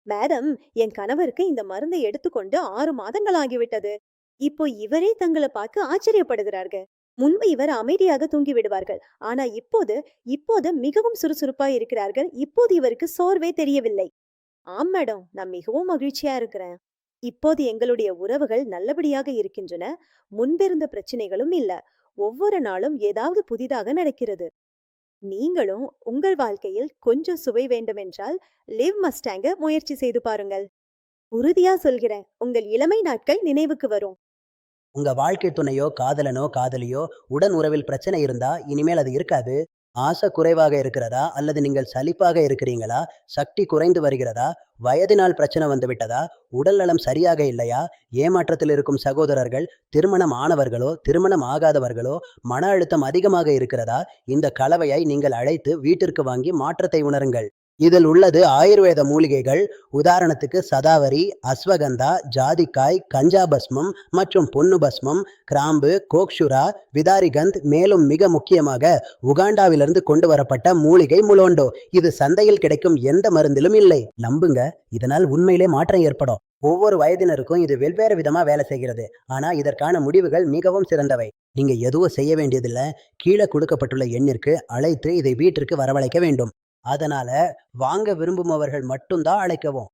Madam, என் கணவருக்கு இந்த மருந்தை எடுத்துக்கொண்டு 6 மாதங்கள் ஆகிவிட்டது. இப்போ இவரே தங்கள பார்க்க ஆச்சரியப்படுகிறார்கள். முன்பு இவர் அமைதியாக தூங்கி விடுவார்கள். ஆனா இப்போது மிகவும் சுறுசுறுப்பா இருக்கிறார்கள். இப்போது இவருக்கு சோர்வே தெரியவில்லை. ஆம் மேடம், நான் மிகவும் மகிழ்ச்சியா இருக்கிறேன். இப்போது எங்களுடைய உறவுகள் நல்லபடியாக இருக்கின்றன. முன்பிருந்த பிரச்சனைகளும் இல்ல. ஒவ்வொரு நாளும் ஏதாவது புதிதாக நடக்கிறது. நீங்களும் உங்கள் வாழ்க்கையில் கொஞ்சம் சுவை வேண்டுமென்றால் லிவ் மஸ்டாங்க முயற்சி செய்து பாருங்கள். உறுதியா சொல்கிறேன், உங்கள் இளமை நாட்கள் நினைவுக்கு வரும். உங்க வாழ்க்கை துணையோ, காதலனோ, காதலியோ உடன் உறவில் பிரச்சனை இருந்தா, இனிமேல் அது இருக்காது. ஆசை குறைவாக இருக்கிறதா? அல்லது நீங்கள் சலிப்பாக இருக்கிறீங்களா? சக்தி குறைந்து வருகிறதா? வயதினால் பிரச்சனை வந்து விட்டதா? உடல் நலம் சரியாக இல்லையா? ஏமாற்றத்தில் இருக்கும் சகோதரர்கள், திருமணம் ஆனவர்களோ, திருமணம் ஆகாதவர்களோ, மன அழுத்தம் அதிகமாக இருக்கிறதா? இந்த கலவையை நீங்கள் அழைத்து வீட்டிற்கு வாங்கி மாற்றத்தை உணருங்கள். இதில் உள்ளது ஆயுர்வேத மூலிகைகள். உதாரணத்துக்கு சதாவரி, அஸ்வகந்தா, ஜாதிக்காய், கஞ்சா பஸ்மம் மற்றும் பொன்னு பஸ்மம், கிராம்பு, கோக்ஷுரா, விதாரிகந்த், மேலும் மிக முக்கியமாக உகாண்டாவிலிருந்து கொண்டு வரப்பட்ட மூலிகை முலோண்டோ. இது சந்தையில் கிடைக்கும் எந்த மருந்திலும் இல்லை. நம்புங்க, இதனால் உண்மையிலே மாற்றம் ஏற்படும். ஒவ்வொரு வயதினருக்கும் இது வெவ்வேறு விதமா வேலை செய்கிறது. ஆனா இதற்கான முடிவுகள் மிகவும் சிறந்தவை. நீங்க எதுவும் செய்ய வேண்டியதில்லை. கீழே கொடுக்கப்பட்டுள்ள எண்ணிற்கு அழைத்து இதை வீட்டிற்கு வரவழைக்க வேண்டும். அதனால வாங்க விரும்புபவர்கள் மட்டும் தான் அழைக்கவும்.